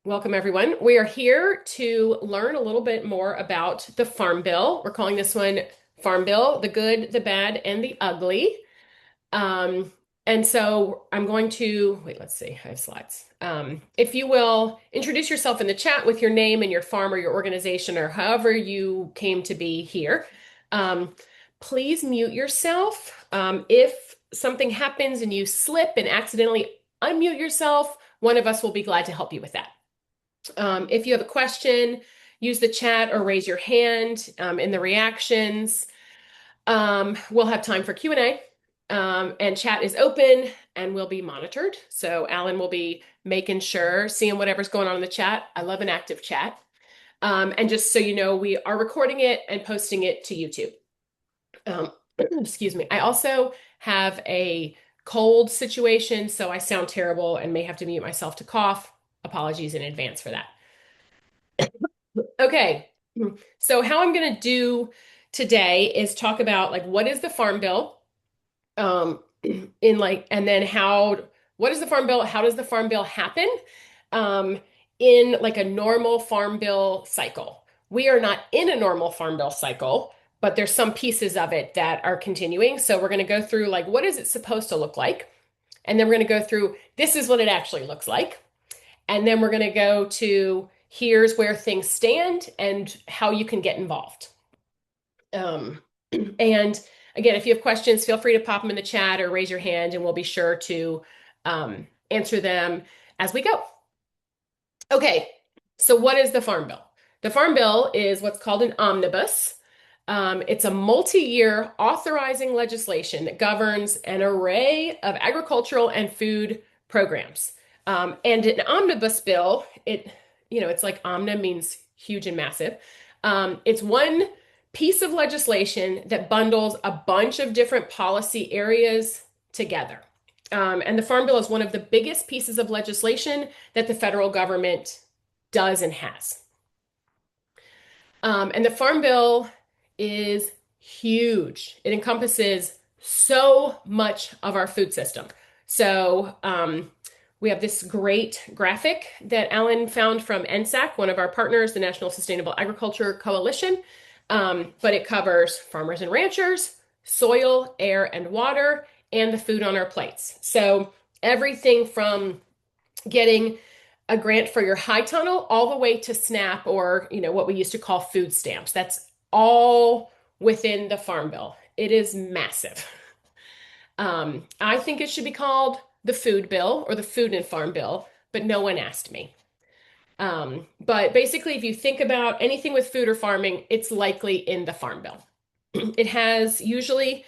Welcome, everyone. We are here to learn a little bit more about the Farm Bill. We're calling this one Farm Bill, the good, the bad, and the ugly. And so I'm going to, wait, let's see, I have slides. If you will introduce yourself in the chat with your name and your farm or your organization or however you came to be here. Um, Please mute yourself. If something happens and you slip and accidentally unmute yourself, one of us will be glad to help you with that. If you have a question, use the chat or raise your hand in the reactions. We'll have time for Q&A, and chat is open and will be monitored. So Alan will be making sure, seeing whatever's going on in the chat. I love an active chat. And just so you know, we are recording it and posting it to YouTube. Excuse me. I also have a cold situation, so I sound terrible and may have to mute myself to cough. Apologies in advance for that. Okay, so how I'm going to do today is talk about like what is the Farm Bill, in like, and then what is the Farm Bill? How does the Farm Bill happen, um, in like a normal Farm Bill cycle? We are not in a normal Farm Bill cycle, but there's some pieces of it that are continuing. So we're going to go through like what is it supposed to look like, and then we're going to go through this is what it actually looks like. And then we're going to go to here's where things stand and how you can get involved. And again, if you have questions, feel free to pop them in the chat or raise your hand, and we'll be sure to answer them as we go. Okay, so what is the Farm Bill? The Farm Bill is what's called an omnibus. It's a multi-year authorizing legislation that governs an array of agricultural and food programs. And an omnibus bill, it's like omna means huge and massive. It's one piece of legislation that bundles a bunch of different policy areas together. And the Farm Bill is one of the biggest pieces of legislation that the federal government does and has. And the Farm Bill is huge. It encompasses so much of our food system. So we have this great graphic that Alan found from NSAC, one of our partners, the National Sustainable Agriculture Coalition. But it covers farmers and ranchers, soil, air, and water, and the food on our plates. So everything from getting a grant for your high tunnel all the way to SNAP or, what we used to call food stamps. That's all within the Farm Bill. It is massive. I think it should be called the Food Bill or the Food and Farm Bill, but no one asked me. But basically, if you think about anything with food or farming, it's likely in the Farm Bill. It has usually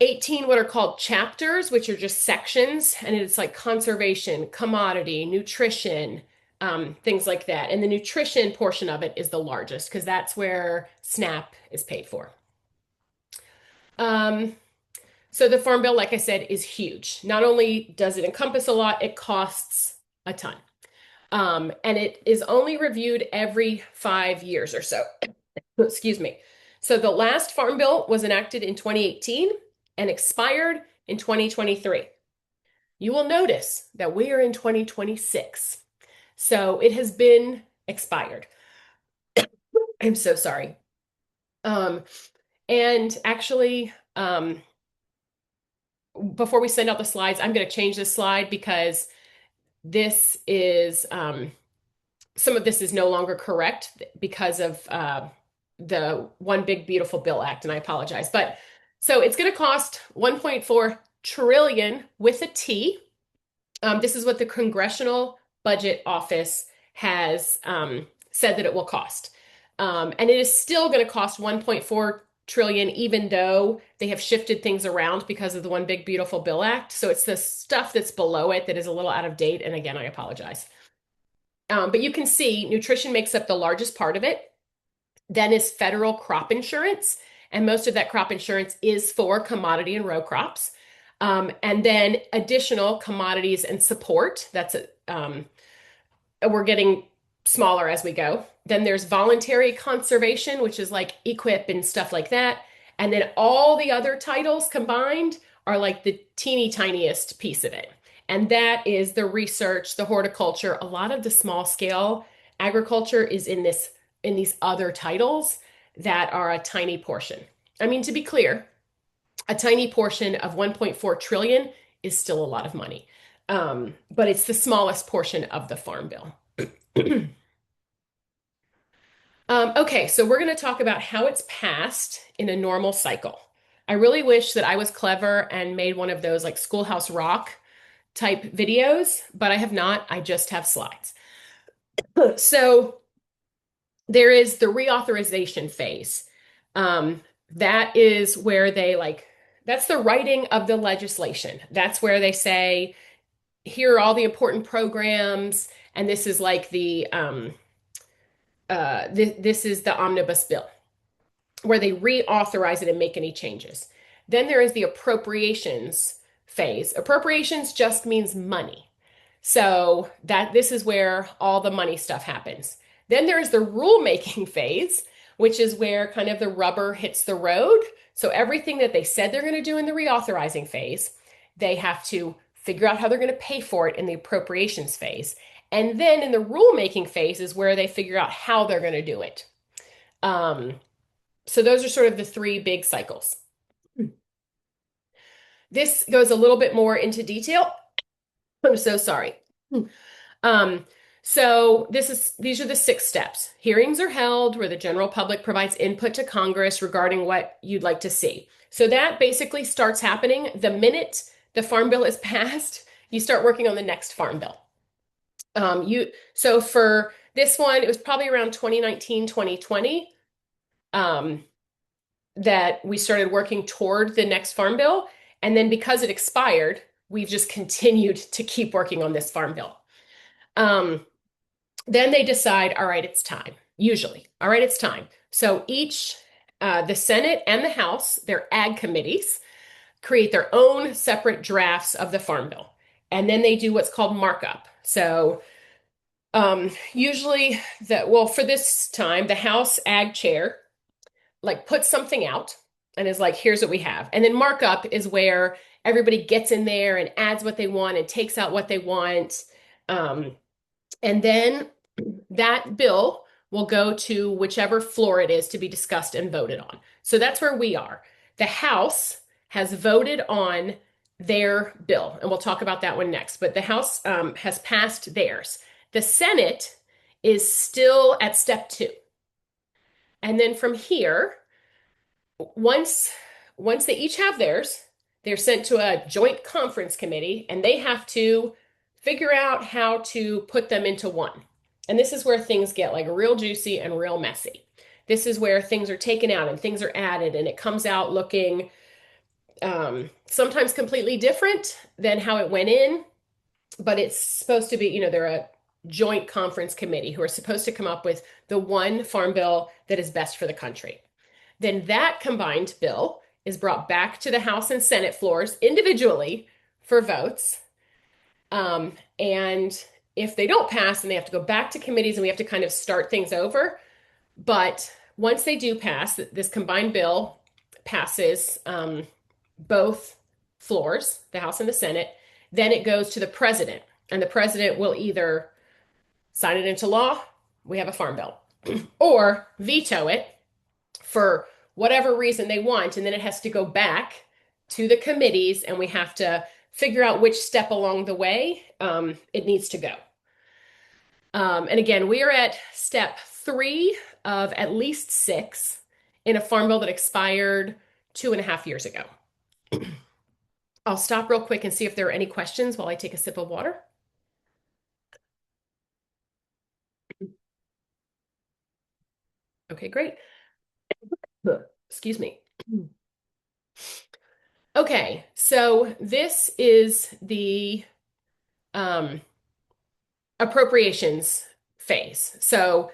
18 what are called chapters, which are just sections, and it's like conservation, commodity, nutrition, things like that. And the nutrition portion of it is the largest because that's where SNAP is paid for. So the Farm Bill, like I said, is huge. Not only does it encompass a lot, it costs a ton. And it is only reviewed every 5 years or so. Excuse me. So the last Farm Bill was enacted in 2018 and expired in 2023. You will notice that we are in 2026. So it has been expired. I'm so sorry. And actually, before we send out the slides, I'm going to change this slide because this is some of this is no longer correct because of the One Big Beautiful Bill Act, and I apologize. But so it's going to cost 1.4 trillion with a T. This is what the Congressional Budget Office has said that it will cost. And it is still going to cost 1.4 trillion, even though they have shifted things around because of the One Big Beautiful Bill Act. So it's the stuff that's below it that is a little out of date. And again, I apologize. But you can see nutrition makes up the largest part of it. Then is federal crop insurance. And most of that crop insurance is for commodity and row crops. And then additional commodities and support. We're getting smaller as we go. Then there's voluntary conservation, which is like equip and stuff like that. And then all the other titles combined are like the teeny tiniest piece of it. And that is the research, the horticulture. A lot of the small scale agriculture is in these other titles that are a tiny portion. I mean, to be clear, a tiny portion of 1.4 trillion is still a lot of money. But it's the smallest portion of the farm bill. Okay, so we're going to talk about how it's passed in a normal cycle. I really wish that I was clever and made one of those like Schoolhouse Rock type videos, but I have not. I just have slides. So there is the reauthorization phase. Um, that is where that's the writing of the legislation. That's where they say, here are all the important programs, and this is like this is the omnibus bill, where they reauthorize it and make any changes. Then there is the appropriations phase. Appropriations just means money. So that this is where all the money stuff happens. Then there's the rulemaking phase, which is where kind of the rubber hits the road. So everything that they said they're going to do in the reauthorizing phase, they have to figure out how they're going to pay for it in the appropriations phase. And then in the rulemaking phase is where they figure out how they're going to do it. So those are sort of the three big cycles. This goes a little bit more into detail. I'm so sorry. Um, so these are the 6 steps. Hearings are held where the general public provides input to Congress regarding what you'd like to see. So that basically starts happening the minute the farm bill is passed, you start working on the next farm bill. So for this one, it was probably around 2019, 2020. That we started working toward the next farm bill. And then because it expired, we've just continued to keep working on this farm bill. Then they decide, all right, it's time. Usually, all right, it's time. So the Senate and the House, their ag committees, create their own separate drafts of the farm bill. And then they do what's called markup. So usually for this time, the House ag chair like puts something out and is like, here's what we have. And then markup is where everybody gets in there and adds what they want and takes out what they want. And then that bill will go to whichever floor it is to be discussed and voted on. So that's where we are. The House has voted on their bill, and we'll talk about that one next. But the House has passed theirs. The Senate is still at step 2. And then from here, once they each have theirs, they're sent to a joint conference committee, and they have to figure out how to put them into one. And this is where things get like real juicy and real messy. This is where things are taken out and things are added, and it comes out looking sometimes completely different than how it went in. But it's supposed to be, they're a joint conference committee who are supposed to come up with the one farm bill that is best for the country. Then that combined bill is brought back to the House and Senate floors individually for votes. And if they don't pass, then they have to go back to committees and we have to kind of start things over. But once they do pass, this combined bill passes both floors, the House and the Senate. Then it goes to the president, and the president will either sign it into law, we have a farm bill, or veto it for whatever reason they want. And then it has to go back to the committees, and we have to figure out which step along the way it needs to go. And again, we are at step 3 of at least 6 in a farm bill that expired 2.5 years ago. I'll stop real quick and see if there are any questions while I take a sip of water. Okay, great. Excuse me. Okay, so this is the appropriations phase. So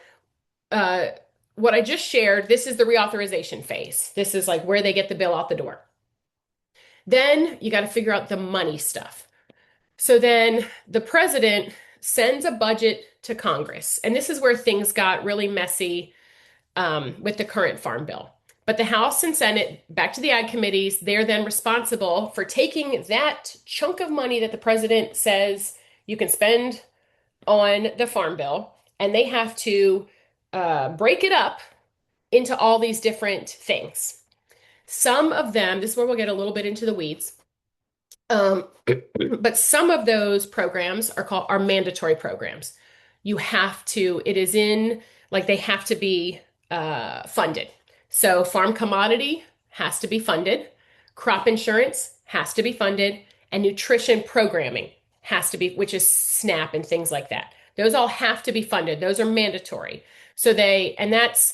what I just shared, this is the reauthorization phase. This is like where they get the bill out the door. Then you got to figure out the money stuff. So then the president sends a budget to Congress. And this is where things got really messy with the current farm bill. But the House and Senate, back to the ag committees, they're then responsible for taking that chunk of money that the president says you can spend on the farm bill, and they have to break it up into all these different things. Some of them, this is where we'll get a little bit into the weeds. Um, but some of those programs are mandatory programs. You have to, it is in like they have to be funded. So farm commodity has to be funded, crop insurance has to be funded, and nutrition programming has to be, which is SNAP and things like that. Those all have to be funded. Those are mandatory. And that's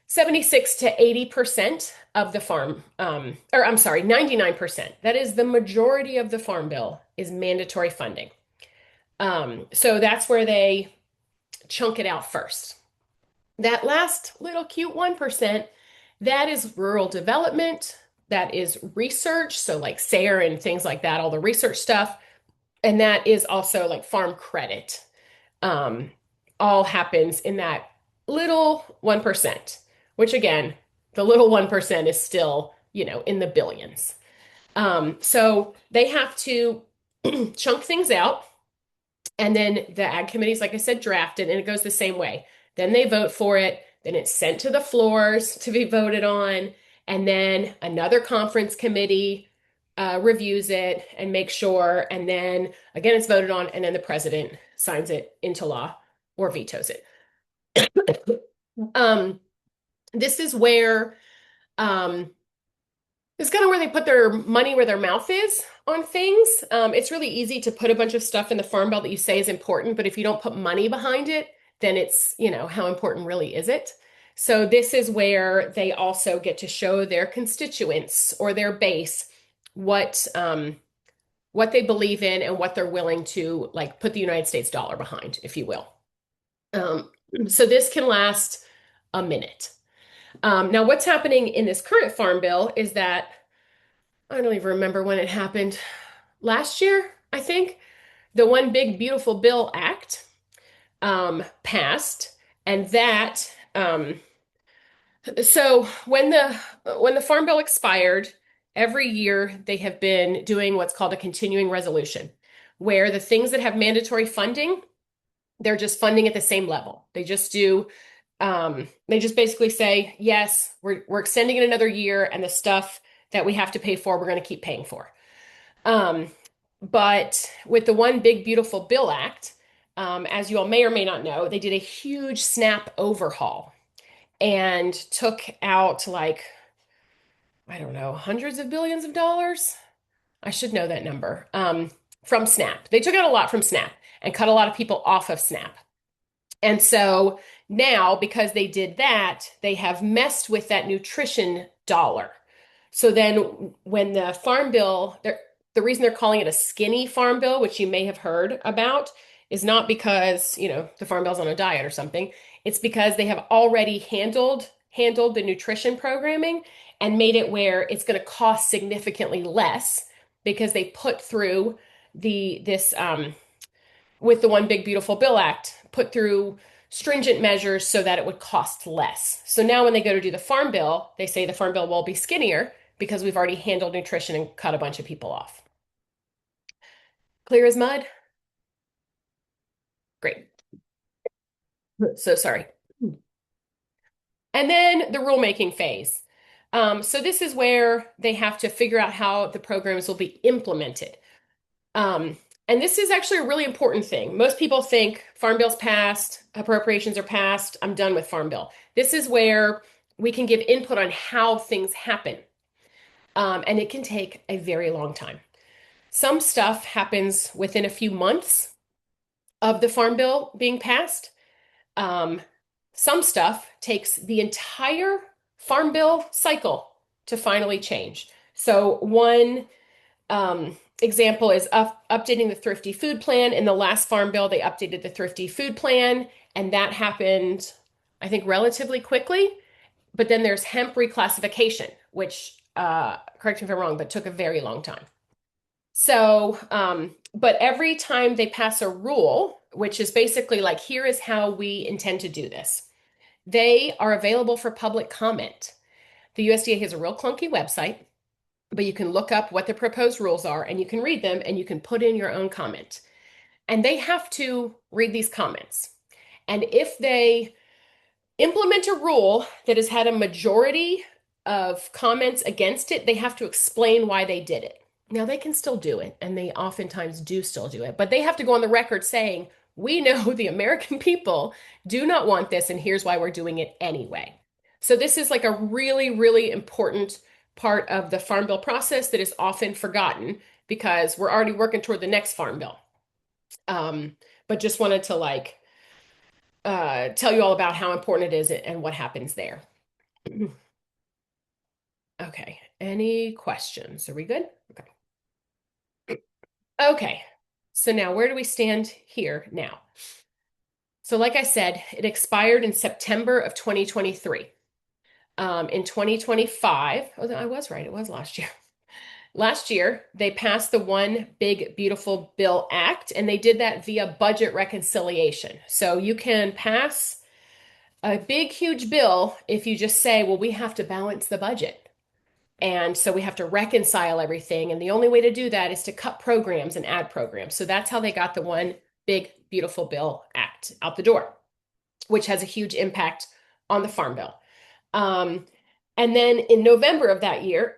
76 to 80% of the farm, or I'm sorry, 99%. That is the majority of the farm bill is mandatory funding. So that's where they chunk it out first. That last little cute 1%, that is rural development, that is research, so like SARE and things like that, all the research stuff. And that is also like farm credit. Um, all happens in that little 1%, which again, the little 1% is still, in the billions. So they have to chunk things out. And then the ag committees, like I said, draft it, and it goes the same way. Then they vote for it. Then it's sent to the floors to be voted on. And then another conference committee reviews it and makes sure. And then again, it's voted on. And then the president signs it into law or vetoes it. Um, this is where it's kind of where they put their money where their mouth is on things. It's really easy to put a bunch of stuff in the farm bill that you say is important, but if you don't put money behind it, then it's, how important really is it? So this is where they also get to show their constituents or their base what they believe in and what they're willing to like put the United States dollar behind, if you will. So this can last a minute. Now, what's happening in this current farm bill is that I don't even remember when it happened. Last year, I think, the One Big Beautiful Bill Act passed, and that so when the farm bill expired, every year they have been doing what's called a continuing resolution, where the things that have mandatory funding, they're just funding at the same level. They just basically say, yes, we're extending it another year, and the stuff that we have to pay for, we're going to keep paying for. But with the One Big Beautiful Bill Act, as you all may or may not know, they did a huge SNAP overhaul and took out like, I don't know, hundreds of billions of dollars. I should know that number, from SNAP. They took out a lot from SNAP and cut a lot of people off of SNAP. And so now, because they did that, they have messed with that nutrition dollar. So then when the farm bill, the reason they're calling it a skinny farm bill, which you may have heard about, is not because, the farm bill's on a diet or something. It's because they have already handled the nutrition programming and made it where it's going to cost significantly less because they put through this with the One Big Beautiful Bill Act, put through stringent measures so that it would cost less. So now when they go to do the farm bill, they say the farm bill will be skinnier because we've already handled nutrition and cut a bunch of people off. Clear as mud? Great. So sorry. And then the rulemaking phase. So this is where they have to figure out how the programs will be implemented. And this is actually a really important thing. Most people think Farm Bill's passed, appropriations are passed, I'm done with Farm Bill. This is where we can give input on how things happen. And it can take a very long time. Some stuff happens within a few months of the Farm Bill being passed. Some stuff takes the entire Farm Bill cycle to finally change. So one example is updating the Thrifty Food Plan. In the last Farm Bill, they updated the Thrifty Food Plan, and that happened, I think, relatively quickly. But then there's hemp reclassification, which, correct me if I'm wrong, but took a very long time. So, but every time they pass a rule, which is basically like, here is how we intend to do this, they are available for public comment. The USDA has a real clunky website, but you can look up what the proposed rules are and you can read them and you can put in your own comment. And they have to read these comments. And if they implement a rule that has had a majority of comments against it, they have to explain why they did it. Now, they can still do it, and they oftentimes do still do it, but they have to go on the record saying, we know the American people do not want this, and here's why we're doing it anyway. So, this is like a really, really important part of the Farm Bill process that is often forgotten because we're already working toward the next Farm Bill. But just wanted to tell you all about how important it is and what happens there. Okay, any questions? Are we good? Okay. Okay, so now where do we stand here now? So like I said, it expired in September of 2023. In 2025, oh, I was right, it was last year. Last year, they passed the One Big Beautiful Bill Act, and they did that via budget reconciliation. So you can pass a big, huge bill if you just say, well, we have to balance the budget. And so we have to reconcile everything. And the only way to do that is to cut programs and add programs. So that's how they got the One Big Beautiful Bill Act out the door, which has a huge impact on the Farm Bill. And then in November of that year,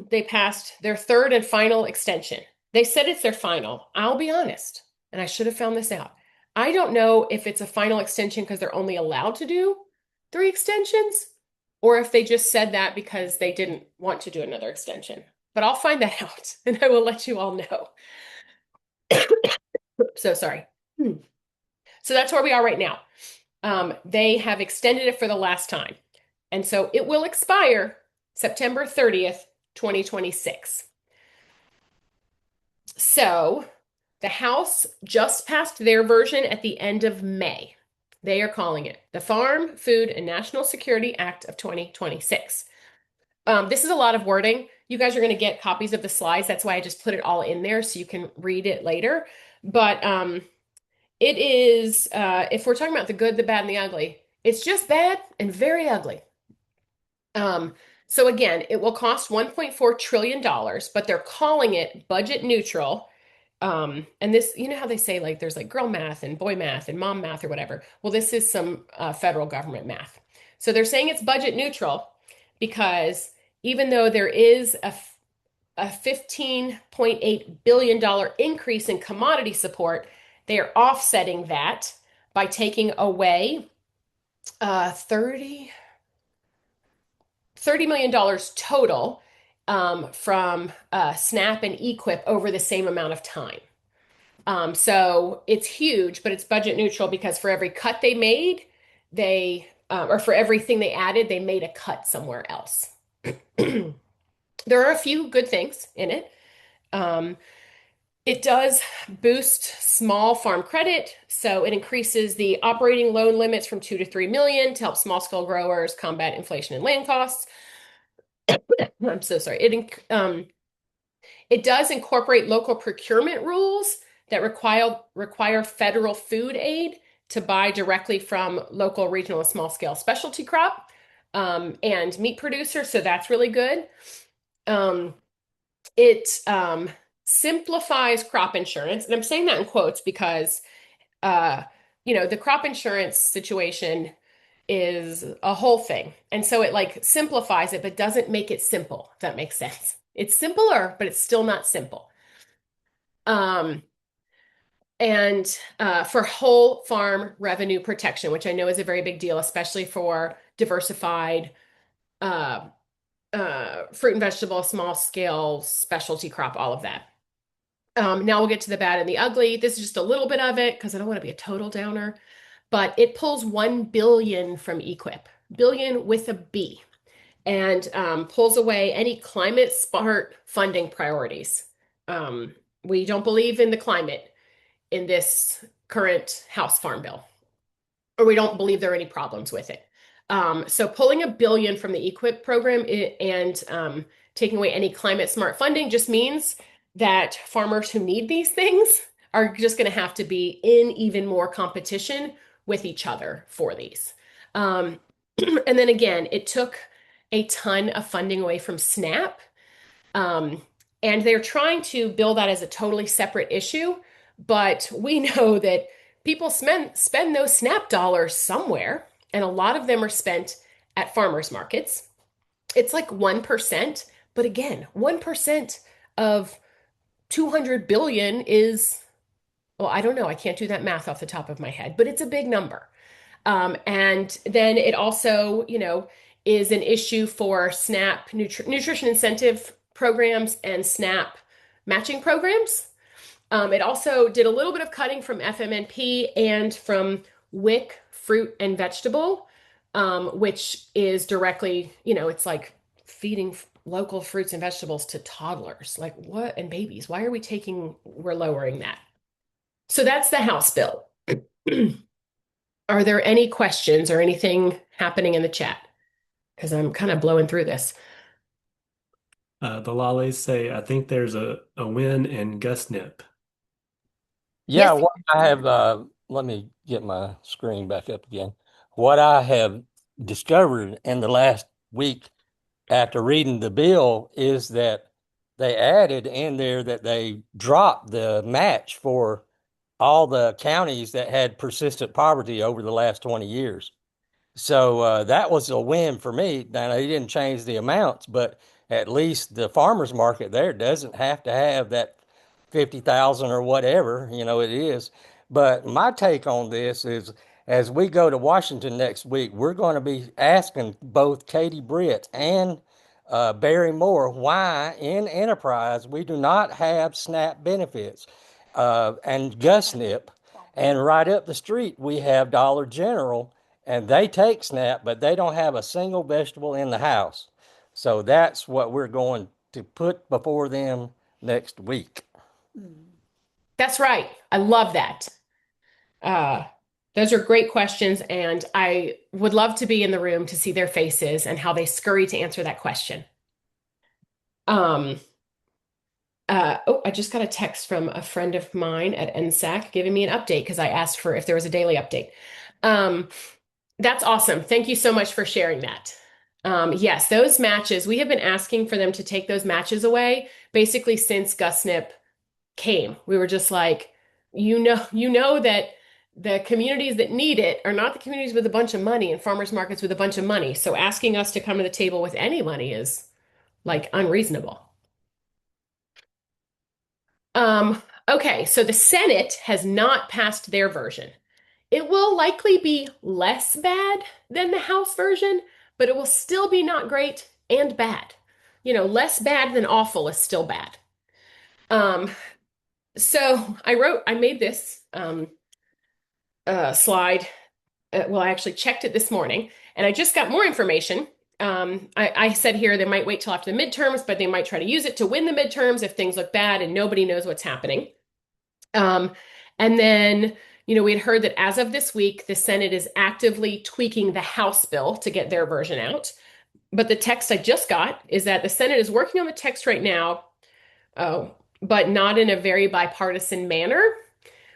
they passed their third and final extension. They said it's their final. I'll be honest, and I should have found this out. I don't know if it's a final extension because they're only allowed to do 3 extensions, or if they just said that because they didn't want to do another extension. But I'll find that out, and I will let you all know. So sorry. So that's where we are right now. They have extended it for the last time. And so it will expire September 30th, 2026. So the House just passed their version at the end of May. They are calling it the Farm, Food, and National Security Act of 2026. This is a lot of wording. You guys are going to get copies of the slides. That's why I just put it all in there so you can read it later. But it is, if we're talking about the good, the bad, and the ugly, it's just bad and very ugly. So again, it will cost $1.4 trillion, but they're calling it budget neutral. And this, you know how they say like there's like girl math and boy math and mom math or whatever. Well, this is some federal government math. So they're saying it's budget neutral because even though there is a $15.8 billion increase in commodity support, they are offsetting that by taking away $30 million total from SNAP and EQIP over the same amount of time. So it's huge, but it's budget neutral because for every cut they made, or for everything they added, they made a cut somewhere else. There are a few good things in it. It does boost small farm credit, so it increases the operating loan limits from 2 to 3 million to help small scale growers combat inflation and land costs. I'm so sorry. It does incorporate local procurement rules that require federal food aid to buy directly from local, regional, and small scale specialty crop and meat producers. So that's really good. It simplifies crop insurance, and I'm saying that in quotes because the crop insurance situation is a whole thing. And so it like simplifies it, but doesn't make it simple, if that makes sense. It's simpler, but it's still not simple. And for whole farm revenue protection, which I know is a very big deal, especially for diversified fruit and vegetable, small scale, specialty crop, all of that. Now we'll get to the bad and the ugly. This is just a little bit of it because I don't want to be a total downer, but it pulls 1 billion from EQIP, billion with a B, and pulls away any climate smart funding priorities. We don't believe in the climate in this current House Farm Bill, or we don't believe there are any problems with it. So pulling $1 billion from the EQIP program and taking away any climate smart funding just means that farmers who need these things are just going to have to be in even more competition with each other for these. And then again, it took a ton of funding away from SNAP. Um, and they're trying to bill that as a totally separate issue. But we know that people spend those SNAP dollars somewhere, and a lot of them are spent at farmers markets. It's like 1%, but again, 1% of 200 billion is, well, I don't know. I can't do that math off the top of my head, but it's a big number. And then it also, is an issue for SNAP nutrition incentive programs and SNAP matching programs. It also did a little bit of cutting from FMNP and from WIC fruit and vegetable, which is directly, it's like feeding local fruits and vegetables to toddlers. Like what? And babies. Why are we're lowering that? So that's the House bill. Are there any questions or anything happening in the chat? Because I'm kind of blowing through this. The Lollies say, I think there's a win in GusNip. Yeah, Yes. what I have, let me get my screen back up again. What I have discovered in the last week after reading the bill is that they added in there that they dropped the match for all the counties that had persistent poverty over the last 20 years. So that was a win for me. Now they didn't change the amounts, but at least the farmers market there doesn't have to have that 50,000 or whatever, it is. But my take on this is as we go to Washington next week, we're going to be asking both Katie Britt and Barry Moore why in enterprise we do not have SNAP benefits and GusNip. And right up the street, we have Dollar General, and they take SNAP, but they don't have a single vegetable in the house. So that's what we're going to put before them next week. That's right. I love that. Uh, those are great questions, and I would love to be in the room to see their faces and how they scurry to answer that question. Um, I just got a text from a friend of mine at NSAC giving me an update because I asked for if there was a daily update. Um, that's awesome. Thank you so much for sharing that. Yes, those matches, we have been asking for them to take those matches away basically since GusNip came. We were just like, you know that the communities that need it are not the communities with a bunch of money and farmers markets with a bunch of money. So asking us to come to the table with any money is like unreasonable. Okay, so the Senate has not passed their version. It will likely be less bad than the House version, but it will still be not great and bad. Less bad than awful is still bad. Um, so I made this slide. Well, I actually checked it this morning, and I just got more information. I said here they might wait till after the midterms, but they might try to use it to win the midterms if things look bad and nobody knows what's happening. Um, and then, we had heard that as of this week, the Senate is actively tweaking the House bill to get their version out. But the text I just got is that the Senate is working on the text right now, but not in a very bipartisan manner,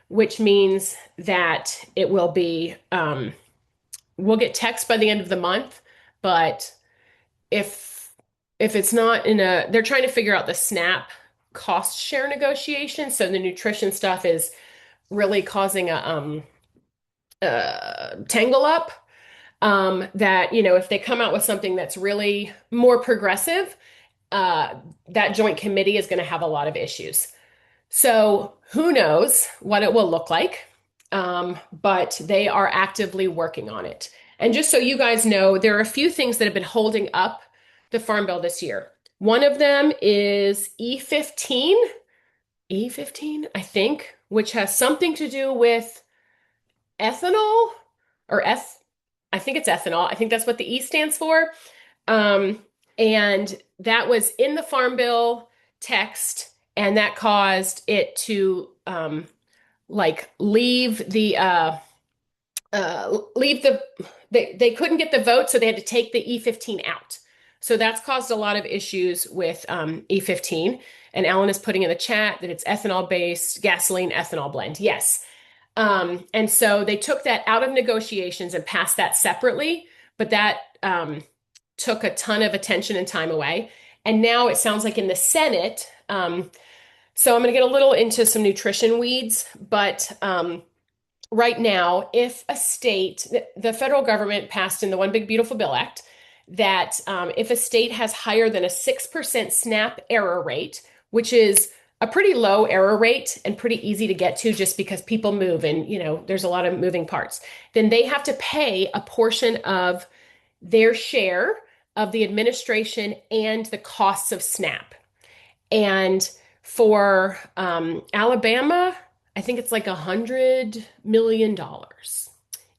which means that it will be, we'll get text by the end of the month, but if it's not they're trying to figure out the SNAP cost share negotiation. So the nutrition stuff is really causing a tangle up. That, if they come out with something that's really more progressive, that joint committee is going to have a lot of issues. So who knows what it will look like, but they are actively working on it. And just so you guys know, there are a few things that have been holding up the Farm Bill this year. One of them is E15, I think, which has something to do with ethanol or I think it's ethanol. I think that's what the E stands for. Um, and that was in the Farm Bill text, and that caused it to leave the they couldn't get the vote, so they had to take the E15 out. So that's caused a lot of issues with E15. And Alan is putting in the chat that it's ethanol-based gasoline ethanol blend. Yes. And so they took that out of negotiations and passed that separately, but that took a ton of attention and time away. And now it sounds like in the Senate, so I'm going to get a little into some nutrition weeds, but right now, if a state, the federal government passed in the One Big Beautiful Bill Act that if a state has higher than a 6% SNAP error rate, which is a pretty low error rate and pretty easy to get to just because people move and, there's a lot of moving parts, then they have to pay a portion of their share of the administration and the costs of SNAP. And for Alabama, I think it's like $100 million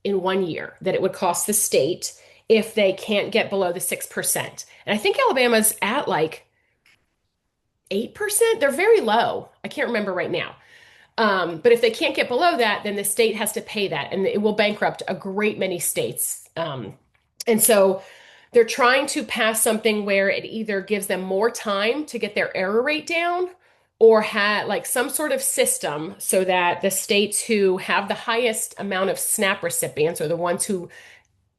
in 1 year that it would cost the state if they can't get below the 6%. And I think Alabama's at like 8%. They're very low. I can't remember right now. But if they can't get below that, then the state has to pay that, and it will bankrupt a great many states. And so they're trying to pass something where it either gives them more time to get their error rate down or had like some sort of system so that the states who have the highest amount of SNAP recipients are the ones who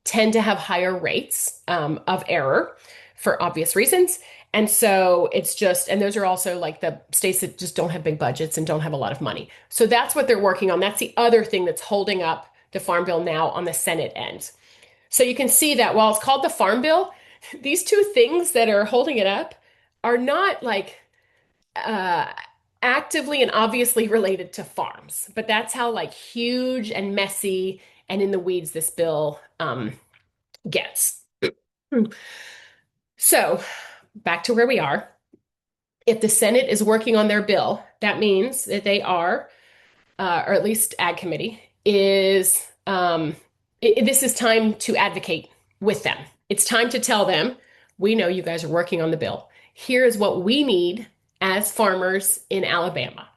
tend to have higher rates of error for obvious reasons. And so it's just, and those are also like the states that just don't have big budgets and don't have a lot of money. So that's what they're working on. That's the other thing that's holding up the Farm Bill now on the Senate end. So you can see that while it's called the Farm Bill, these two things that are holding it up are not like uh, actively and obviously related to farms, but that's how like huge and messy and in the weeds this bill gets. So back to where we are. If the Senate is working on their bill, that means that they are, or at least Ag Committee is, this is time to advocate with them. It's time to tell them, we know you guys are working on the bill. Here is what we need as farmers in Alabama.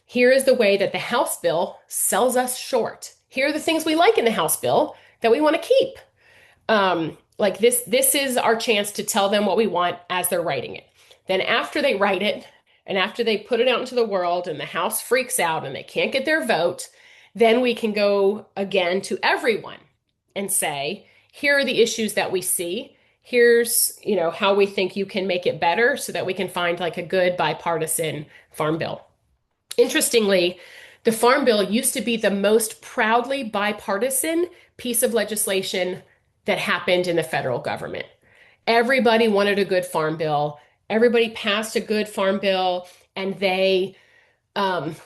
Here is the way that the House bill sells us short. Here are the things we like in the House bill that we want to keep. Like this is our chance to tell them what we want as they're writing it. Then after they write it and after they put it out into the world and the House freaks out and they can't get their vote, then we can go again to everyone and say, here are the issues that we see. Here's, how we think you can make it better so that we can find like a good bipartisan farm bill. Interestingly, the Farm Bill used to be the most proudly bipartisan piece of legislation that happened in the federal government. Everybody wanted a good farm bill. Everybody passed a good farm bill, and they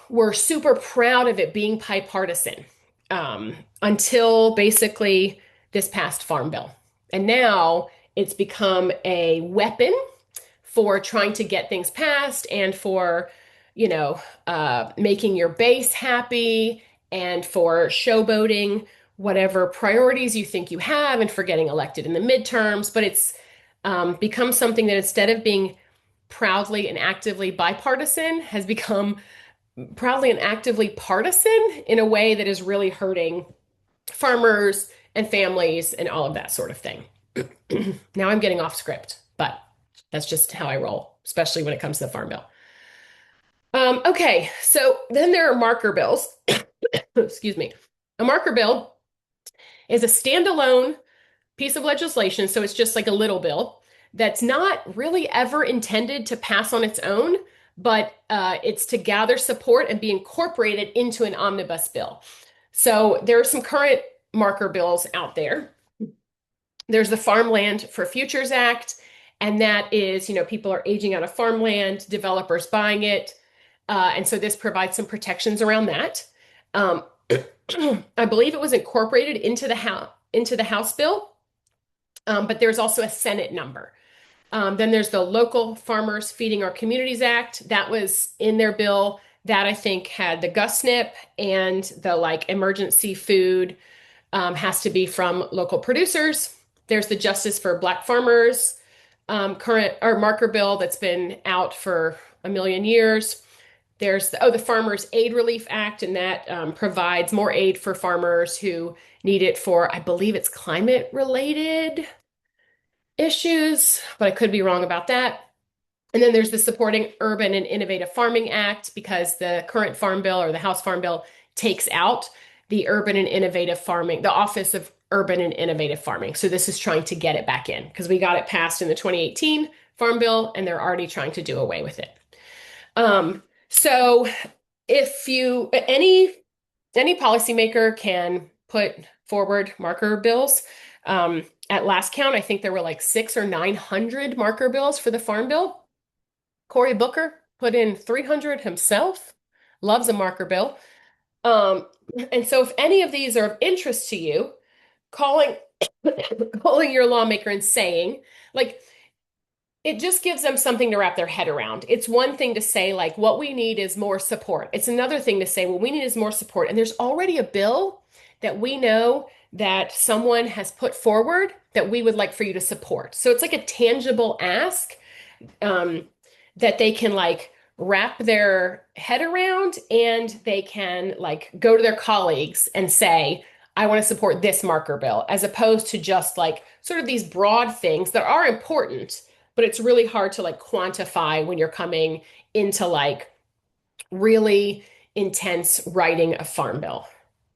were super proud of it being bipartisan until basically this past farm bill. And now it's become a weapon for trying to get things passed and for, making your base happy and for showboating whatever priorities you think you have and for getting elected in the midterms. But it's become something that instead of being proudly and actively bipartisan has become proudly and actively partisan in a way that is really hurting farmers and families and all of that sort of thing. Now I'm getting off script, but that's just how I roll, especially when it comes to the Farm Bill. Okay, so then there are marker bills. Excuse me. A marker bill is a standalone piece of legislation, so it's just like a little bill that's not really ever intended to pass on its own, but it's to gather support and be incorporated into an omnibus bill. So there are some current marker bills out there. There's the Farmland for Futures Act, and that is, people are aging out of farmland, developers buying it, and so this provides some protections around that. I believe it was incorporated into the House bill, but there's also a Senate number. Then there's the Local Farmers Feeding Our Communities Act. That was in their bill. That I think had the GUSNIP and the like emergency food has to be from local producers. There's the Justice for Black Farmers current or marker bill that's been out for a million years. There's the Farmers Aid Relief Act, and that provides more aid for farmers who need it for, I believe it's climate related issues, but I could be wrong about that. And then there's the Supporting Urban and Innovative Farming Act, because the current Farm Bill or the House Farm Bill takes out the Urban and Innovative Farming, the Office of Urban and Innovative Farming. So this is trying to get it back in because we got it passed in the 2018 Farm Bill and they're already trying to do away with it. So if you any policymaker can put forward marker bills. At last count, I think there were like 600 or 900 marker bills for the Farm Bill. Cory Booker put in 300 himself. Loves a marker bill. Um, and so if any of these are of interest to you, calling calling your lawmaker and saying, like, it just gives them something to wrap their head around. It's one thing to say, like, what we need is more support. It's another thing to say, what we need is more support. And there's already a bill that we know that someone has put forward that we would like for you to support. So it's like a tangible ask that they can like wrap their head around and they can like go to their colleagues and say, I want to support this marker bill, as opposed to just like sort of these broad things that are important, but it's really hard to like quantify when you're coming into like really intense writing a farm bill.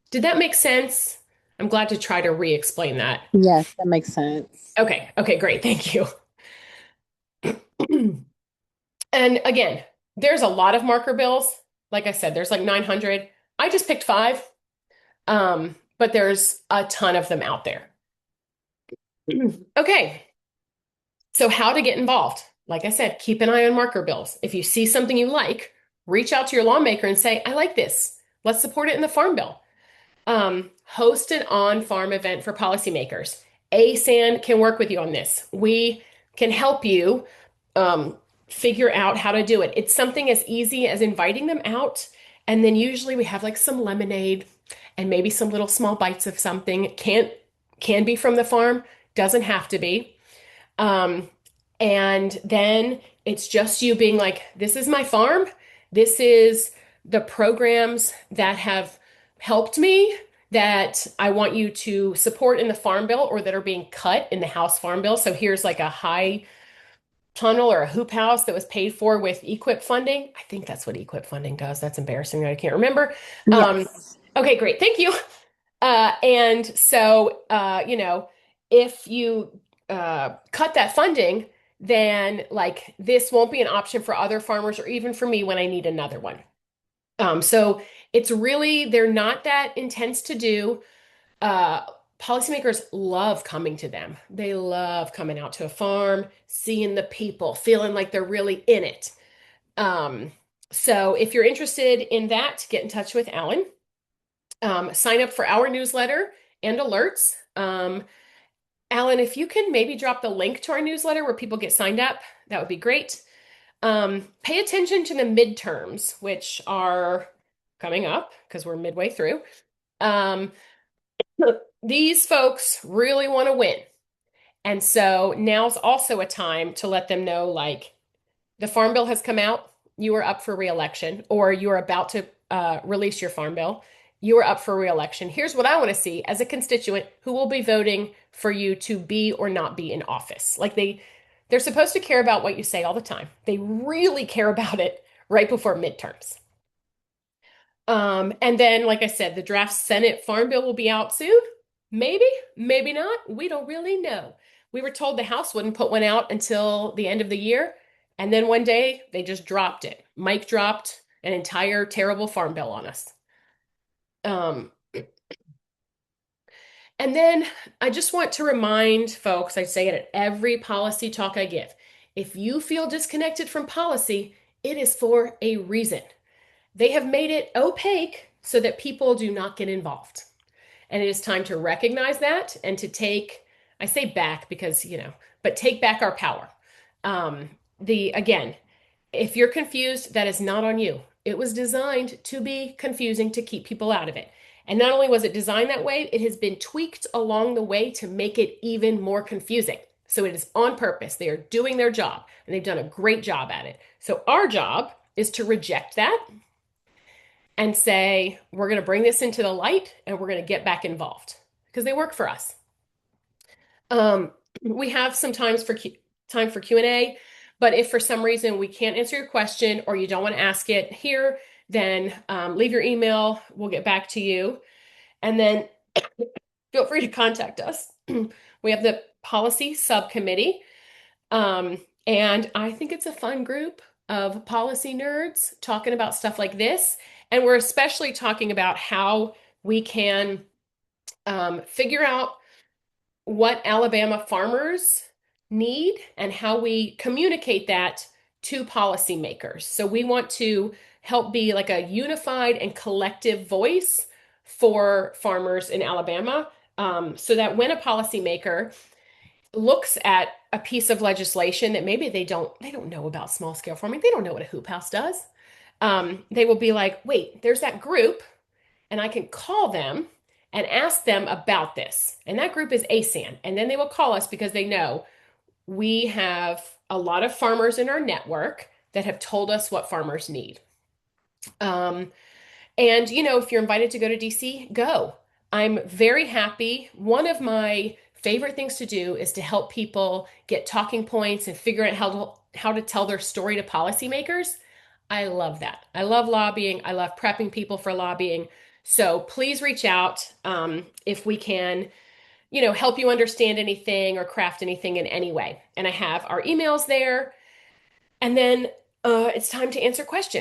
Did that make sense? I'm glad to try to re-explain that. Yes, that makes sense. Okay, okay, great. Thank you. And again, there's a lot of marker bills. Like I said, there's like 900. I just picked five, but there's a ton of them out there. Okay, so how to get involved? Like I said, keep an eye on marker bills. If you see something you like, reach out to your lawmaker and say, I like this. Let's support it in the Farm Bill. Host an on-farm event for policymakers. ASAN can work with you on this. We can help you figure out how to do it. It's something as easy as inviting them out, and then usually we have like some lemonade and maybe some little small bites of something. Can be from the farm, doesn't have to be. And then it's just you being like, this is my farm. This is the programs that have helped me that I want you to support in the Farm Bill or that are being cut in the House Farm Bill. So here's like a high tunnel or a hoop house that was paid for with EQIP funding. I think that's what EQIP funding does. That's embarrassing. I can't remember. Yes. Okay, great. Thank you. And so, if you cut that funding, then like this won't be an option for other farmers or even for me when I need another one. So it's really, they're not that intense to do. Policymakers love coming to them. They love coming out to a farm, seeing the people, feeling like they're really in it. So if you're interested in that, get in touch with Alan. Sign up for our newsletter and alerts. Alan, if you can maybe drop the link to our newsletter where people get signed up, that would be great. Pay attention to the midterms, which are coming up because we're midway through. These folks really want to win. And so now's also a time to let them know, like, the Farm Bill has come out, you are up for re-election, or you're about to release your Farm Bill, you are up for re-election. Here's what I want to see as a constituent who will be voting for you to be or not be in office. Like they're supposed to care about what you say all the time. They really care about it right before midterms. And then, like I said, the draft Senate Farm Bill will be out soon. Maybe, maybe not. We don't really know. We were told the House wouldn't put one out until the end of the year. And then one day they just dropped it. Mike dropped an entire terrible Farm Bill on us. And then I just want to remind folks, I say it at every policy talk I give. If you feel disconnected from policy, it is for a reason. They have made it opaque so that people do not get involved. And it is time to recognize that and to take, I say back because, but take back our power. Again, if you're confused, that is not on you. It was designed to be confusing to keep people out of it. And not only was it designed that way, it has been tweaked along the way to make it even more confusing. So it is on purpose. They are doing their job and they've done a great job at it. So our job is to reject that and say, we're going to bring this into the light and we're going to get back involved because they work for us. We have some time for Q&A, but if for some reason we can't answer your question or you don't want to ask it here, then leave your email. We'll get back to you. And then feel free to contact us. We have the policy subcommittee. And I think it's a fun group of policy nerds talking about stuff like this. And we're especially talking about how we can figure out what Alabama farmers need and how we communicate that to policymakers. So we want to help be like a unified and collective voice for farmers in Alabama, so that when a policymaker looks at a piece of legislation that maybe they don't know about small scale farming, they don't know what a hoop house does. They will be like, wait, there's that group, and I can call them and ask them about this. And that group is ASAN. And then they will call us because they know we have a lot of farmers in our network that have told us what farmers need. And, if you're invited to go to DC, go. I'm very happy. One of my favorite things to do is to help people get talking points and figure out how to tell their story to policymakers. I love that. I love lobbying. I love prepping people for lobbying. So please reach out if we can, help you understand anything or craft anything in any way. And I have our emails there. And then it's time to answer questions.